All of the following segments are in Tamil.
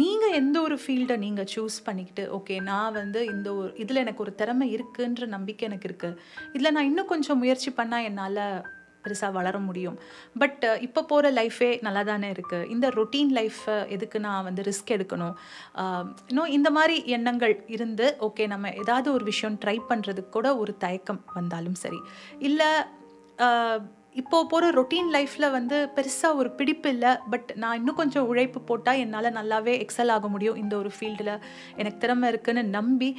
நீங்க எந்த ஒரு ஃபீல்ட நீங்க சூஸ் பண்ணிக்கிட்டு, ஓகே நான் வந்து இந்த ஒரு இதுல எனக்கு ஒரு திறமை இருக்குன்ற நம்பிக்கை எனக்கு இருக்கு. இதுல நான் இன்னும் கொஞ்சம் முயற்சி பண்ணா என்னால பெருசா வளர முடியும். பட் இப்ப போற லைஃபே நல்லா தானே இருக்கு. இந்த ரொட்டீன் லைஃப்ப எதுக்கு நான் வந்து ரிஸ்க் எடுக்கணும்? அ இன்னும் இந்த மாரி எண்ணங்கள் இருந்து, ஓகே நம்ம ஏதாவது ஒரு விஷயம் ட்ரை பண்றதுக்கு கூட ஒரு தயக்கம் வந்தாலும் சரி. இல்ல அ இப்போ போற ரொட்டீன் லைஃப்ல வந்து பெருசா ஒரு பிடிப்பு இல்ல. பட் நான் இன்னும் கொஞ்சம் உழைப்பு போட்டா என்னால நல்லாவே எக்ஸல் ஆக முடியும். இந்த ஒரு ஃபீல்டுல எனக்கு திறமை இருக்குன்னு நம்பி,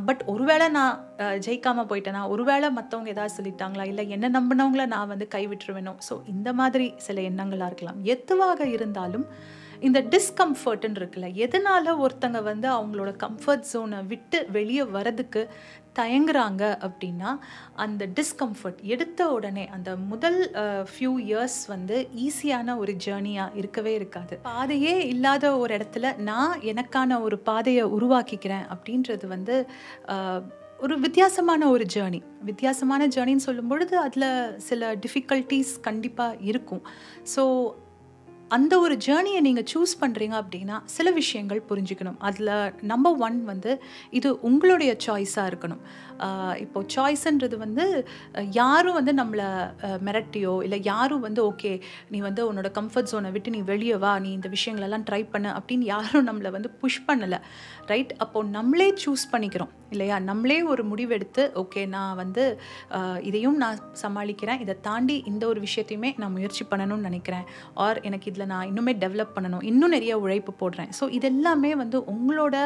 பட் ஒருவேளை நான் ஜெயிக்காம போயிட்டேனா, ஒருவேளை மத்தவங்க ஏதாவது சொல்லிட்டாங்களா, இல்ல என்ன நம்பினவங்கள நான் வந்து கைவிட்டுருவேனோ, ஸோ இந்த மாதிரி சில எண்ணங்களா இருக்கலாம். எதுவாக இருந்தாலும் இந்த டிஸ்கம்ஃபர்ட்ன்னு இருக்குல்ல, எதனால ஒருத்தங்க வந்து அவங்களோட கம்ஃபர்ட் ஜோனை விட்டு வெளியே வரதுக்கு தயங்குறாங்க அப்படின்னா, அந்த டிஸ்கம்ஃபர்ட் எடுத்த உடனே அந்த முதல் ஃபியூ இயர்ஸ் வந்து ஈஸியான ஒரு ஜேர்னியா இருக்கவே இருக்காது. பாதையே இல்லாத ஒரு இடத்துல நான் எனக்கான ஒரு பாதையை உருவாக்கிக்கிறேன் அப்படின்றது வந்து ஒரு வித்தியாசமான ஒரு ஜேர்னி. வித்தியாசமான ஜேர்னின்னு சொல்லும் பொழுது அதில் சில டிஃபிகல்ட்டிஸ் கண்டிப்பாக இருக்கும். ஸோ அந்த ஒரு ஜேர்னியை நீங்கள் சூஸ் பண்ணுறீங்க அப்படின்னா சில விஷயங்கள் புரிஞ்சுக்கணும். அதில் நம்பர் 1 வந்து இது உங்களுடைய சாய்ஸாக இருக்கணும். இப்போ சாய்ஸ்ன்றது வந்து யாரும் வந்து நம்மளை மிரட்டியோ இல்லை யாரும் வந்து ஓகே நீ வந்து உன்னோட கம்ஃபர்ட் ஜோனை விட்டு நீ வெளியே வா, நீ இந்த விஷயங்களெல்லாம் ட்ரை பண்ணு அப்படின்னு யாரும் நம்மளை வந்து புஷ் பண்ணலை, ரைட்? அப்போது நம்மளே சூஸ் பண்ணிக்கிறோம் இல்லையா? நம்மளே ஒரு முடிவெடுத்து ஓகே நான் வந்து இதையும் நான் சமாளிக்கிறேன், இதை தாண்டி இந்த ஒரு விஷயத்தையுமே நான் முயற்சி பண்ணணும்னு நினைக்கிறேன், ஆர் எனக்கு இதில் நான் இன்னுமே டெவலப் பண்ணணும், இன்னும் நிறைய உழைப்பு போடுறேன். ஸோ இதெல்லாமே வந்து உங்களோட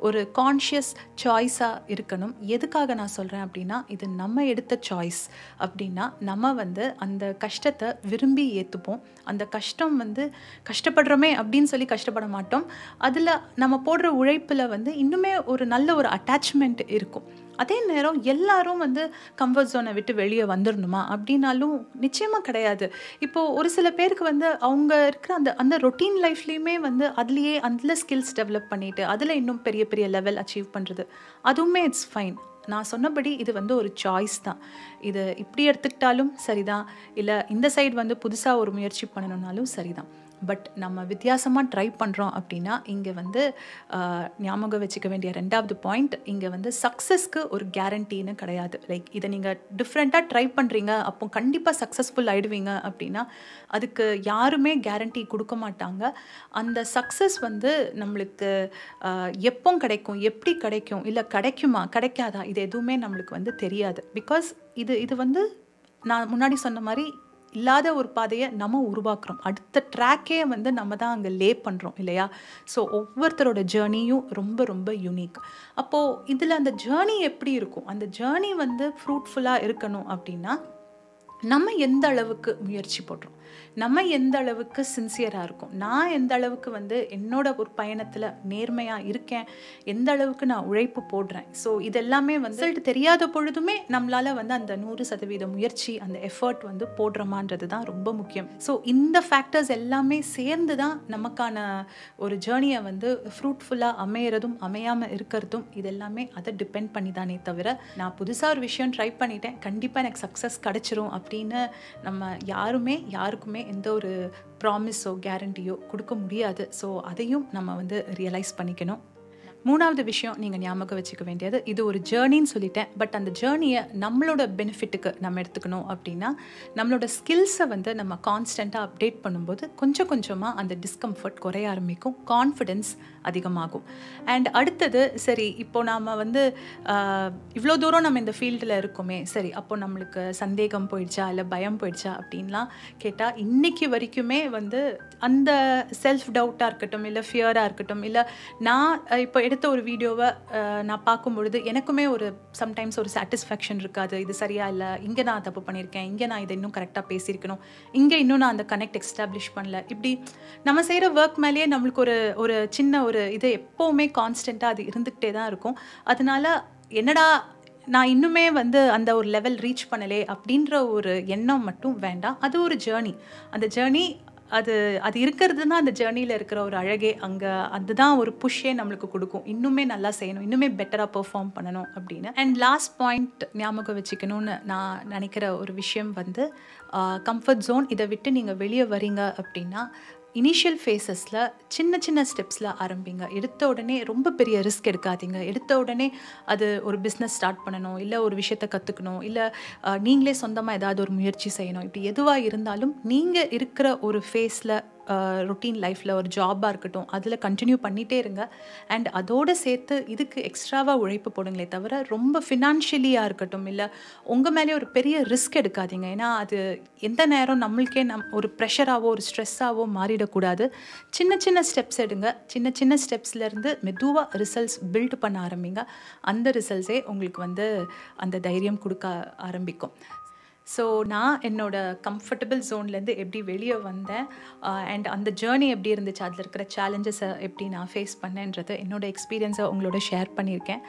ஒரு கான்ஷியஸ் சாய்ஸாக இருக்கணும். எதுக்காக நான் சொல்கிறேன் அப்படின்னா, இது நம்ம எடுத்த சாய்ஸ் அப்படின்னா நம்ம வந்து அந்த கஷ்டத்தை விரும்பி ஏற்றுப்போம். அந்த கஷ்டம் வந்து கஷ்டப்படுறோமே அப்படின்னு சொல்லி கஷ்டப்பட மாட்டோம். அதில் நம்ம போடுற உழைப்பில் வந்து இன்னுமே ஒரு நல்ல ஒரு அட்டாச்மெண்ட் இருக்கும். அதே நேரம் எல்லாரும் வந்து கம்ஃபர்ட் ஜோனை விட்டு வெளியே வந்துடணுமா அப்படின்னாலும் நிச்சயமாக கிடையாது. இப்போது ஒரு சில பேருக்கு வந்து அவங்க இருக்கிற அந்த அந்த ரொட்டீன் லைஃப்லேயுமே வந்து அதுலேயே அதில் ஸ்கில்ஸ் டெவலப் பண்ணிவிட்டு அதில் இன்னும் பெரிய பெரிய லெவல் அச்சீவ் பண்ணுறது, அதுவுமே இட்ஸ் ஃபைன். நான் சொன்னபடி இது வந்து ஒரு சாய்ஸ் தான். இது இப்படி எடுத்துக்கிட்டாலும் சரிதான், இல்லை இந்த சைடு வந்து புதுசாக ஒரு முயற்சி பண்ணணுன்னாலும் சரிதான். பட் நம்ம வித்தியாசமாக ட்ரை பண்ணுறோம் அப்படின்னா இங்கே வந்து ஞாபகம் வச்சுக்க வேண்டிய 2வது பாயிண்ட், இங்கே வந்து சக்ஸஸ்க்கு ஒரு கேரண்டின்னு கிடையாது. லைக் இதை நீங்கள் டிஃப்ரெண்ட்டாக ட்ரை பண்ணுறீங்க அப்போ கண்டிப்பாக சக்ஸஸ்ஃபுல் ஆகிடுவீங்க அப்படின்னா அதுக்கு யாருமே கேரண்டி கொடுக்க மாட்டாங்க. அந்த சக்ஸஸ் வந்து நம்மளுக்கு எப்போ கிடைக்கும், எப்படி கிடைக்கும், இல்லை கிடைக்குமா கிடைக்காதா, இது எதுவுமே நம்மளுக்கு வந்து தெரியாது. பிகாஸ் இது வந்து நான் முன்னாடி சொன்ன மாதிரி இல்லாத ஒரு பாதையை நம்ம உருவாக்குறோம். அடுத்த ட்ராக்கே வந்து நம்ம தான் அங்கே லே பண்ணுறோம் இல்லையா? ஸோ ஒவ்வொருத்தரோட ஜேர்னியும் ரொம்ப ரொம்ப யூனிக். அப்போது இதில் அந்த ஜேர்னி எப்படி இருக்கும், அந்த ஜேர்னி வந்து ஃப்ரூட்ஃபுல்லாக இருக்கணும் அப்படின்னா நம்ம எந்த அளவுக்கு முயற்சி போடுறோம், நம்ம எந்த அளவுக்கு சின்சியராக இருக்கும், நான் எந்த அளவுக்கு வந்து என்னோட ஒரு பயணத்தில் நேர்மையாக இருக்கேன், எந்த அளவுக்கு நான் உழைப்பு போடுறேன். ஸோ இதெல்லாமே வந்து ரிசல்ட் தெரியாத பொழுதுமே நம்மளால் வந்து அந்த 100% முயற்சி அந்த எஃபர்ட் வந்து போடுறோமான்றது தான் ரொம்ப முக்கியம். ஸோ இந்த ஃபேக்டர்ஸ் எல்லாமே சேர்ந்து தான் நமக்கான ஒரு ஜேர்னியை வந்து ஃப்ரூட்ஃபுல்லாக அமையிறதும் அமையாமல் இருக்கிறதும் இதெல்லாமே அதை டிபெண்ட் பண்ணி தானே தவிர, நான் புதுசாக ஒரு விஷயம் ட்ரை பண்ணிட்டேன் கண்டிப்பாக எனக்கு சக்ஸஸ் கிடச்சிரும் அப்படின்னு நம்ம யாருக்குமே எந்த ஒரு ப்ராமிஸோ கேரண்டியோ கொடுக்க முடியாது. ஸோ அதையும் நம்ம வந்து ரியலைஸ் பண்ணிக்கணும். 3வது விஷயம் நீங்கள் ஞாபகம் வச்சுக்க வேண்டியது, இது ஒரு ஜேர்னின்னு சொல்லிட்டேன், பட் அந்த ஜேர்னியை நம்மளோட பெனிஃபிட்டுக்கு நம்ம எடுத்துக்கணும் அப்படின்னா நம்மளோட ஸ்கில்ஸை வந்து நம்ம கான்ஸ்டண்ட்டாக அப்டேட் பண்ணும்போது கொஞ்சம் கொஞ்சமாக அந்த டிஸ்கம்ஃபர்ட் குறைய ஆரம்பிக்கும், கான்ஃபிடென்ஸ் அதிகமாகும். அண்ட் அடுத்தது, சரி இப்போ நாம் வந்து இவ்வளோ தூரம் நம்ம இந்த ஃபீல்டில் இருக்கோமே, சரி அப்போ நம்மளுக்கு சந்தேகம் போயிடுச்சா இல்லை பயம் போயிடுச்சா அப்படின்லாம் கேட்டால் இன்றைக்கி வரைக்குமே வந்து அந்த செல்ஃப் டவுட்டாக இருக்கட்டும், இல்லை ஃபியராக இருக்கட்டும், இல்லை நான் இப்போ எடுத்த ஒரு வீடியோவை நான் பார்க்கும் பொழுது எனக்குமே ஒரு சம்டைம்ஸ் ஒரு சாட்டிஸ்ஃபேக்ஷன் இருக்காது. இது சரியா இல்லை, இங்கே நான் தப்பு பண்ணியிருக்கேன், இங்கே நான் இதை இன்னும் கரெக்டாக பேசியிருக்கணும், இங்கே இன்னும் நான் அந்த கனெக்ட் எஸ்டாப்ளிஷ் பண்ணல. இப்படி நம்ம செய்கிற ஒர்க் மேலேயே நம்மளுக்கு ஒரு சின்ன ஒரு இது எப்போவுமே கான்ஸ்டண்ட்டாக அது இருந்துக்கிட்டே தான் இருக்கும். அதனால என்னடா நான் இன்னுமே வந்து அந்த ஒரு லெவல் ரீச் பண்ணலே அப்படின்ற ஒரு எண்ணம் மட்டும் வேண்டாம். அது ஒரு ஜேர்னி. அந்த ஜேர்னி அது இருக்கிறது தான் அந்த ஜேர்னியில் இருக்கிற ஒரு அழகே. அங்கே அதுதான் ஒரு புஷ்ஷே நம்மளுக்கு கொடுக்கும், இன்னுமே நல்லா செய்யணும், இன்னுமே பெட்டராக பெர்ஃபார்ம் பண்ணணும் அப்படின்னு. அண்ட் லாஸ்ட் பாயிண்ட் ஞாபகம் வச்சுக்கணும்னு நான் நினைக்கிற ஒரு விஷயம் வந்து கம்ஃபர்ட் ஜோன், இதை விட்டு நீங்கள் வெளியே வரீங்க அப்படின்னா இனிஷியல் ஃபேஸஸில் சின்ன சின்ன ஸ்டெப்ஸில் ஆரம்பிங்க. எடுத்த உடனே ரொம்ப பெரிய ரிஸ்க் எடுக்காதீங்க. எடுத்த உடனே அது ஒரு பிஸ்னஸ் ஸ்டார்ட் பண்ணணும், இல்லை ஒரு விஷயத்தை கற்றுக்கணும், இல்லை நீங்களே சொந்தமாக ஏதாவது ஒரு முயற்சி செய்யணும். இப்படி எதுவாக இருந்தாலும் நீங்கள் இருக்கிற ஒரு ஃபேஸில் ரொட்டீன் லைஃப்பில் ஒரு ஜாபாக இருக்கட்டும், அதில் கண்டினியூ பண்ணிகிட்டே இருங்க. அண்ட் அதோடு சேர்த்து இதுக்கு எக்ஸ்ட்ராவாக உழைப்பு போடுங்களே தவிர ரொம்ப ஃபினான்ஷியலியாக இருக்கட்டும், இல்லை உங்கள் மேலே ஒரு பெரிய ரிஸ்க் எடுக்காதீங்க. ஏன்னா அது எந்த நேரம் நம்மளுக்கே ஒரு ப்ரெஷராகவோ ஒரு ஸ்ட்ரெஸ்ஸாகவோ மாறிடக்கூடாது. சின்ன சின்ன ஸ்டெப்ஸ் எடுங்க. சின்ன சின்ன ஸ்டெப்ஸ்லேருந்து மெதுவாக ரிசல்ட்ஸ் பில்ட் பண்ண ஆரம்பிங்க. அந்த ரிசல்ட்ஸே உங்களுக்கு அந்த தைரியம் கொடுக்க ஆரம்பிக்கும். ஸோ நான் என்னோடய கம்ஃபர்டபுள் ஜோன்லேருந்து எப்படி வெளியே வந்தேன் அண்ட் அந்த ஜேர்னி எப்படி இருந்துச்சு, அதில் இருக்கிற சேலஞ்சஸை எப்படி நான் ஃபேஸ் பண்ணேன்றது என்னோடய எக்ஸ்பீரியன்ஸை உங்களோட ஷேர் பண்ணியிருக்கேன்.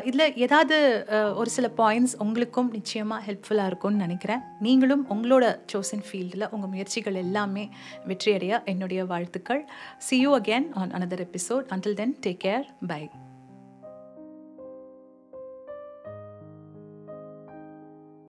இதில் ஏதாவது ஒரு சில பாயிண்ட்ஸ் உங்களுக்கும் நிச்சயமாக ஹெல்ப்ஃபுல்லாக இருக்கும்னு நினைக்கிறேன். நீங்களும் உங்களோட சோசன் ஃபீல்டில் உங்கள் முயற்சிகள் எல்லாமே வெற்றியடைய என்னுடைய வாழ்த்துக்கள். See you again on another episode. Until then, take care. Bye.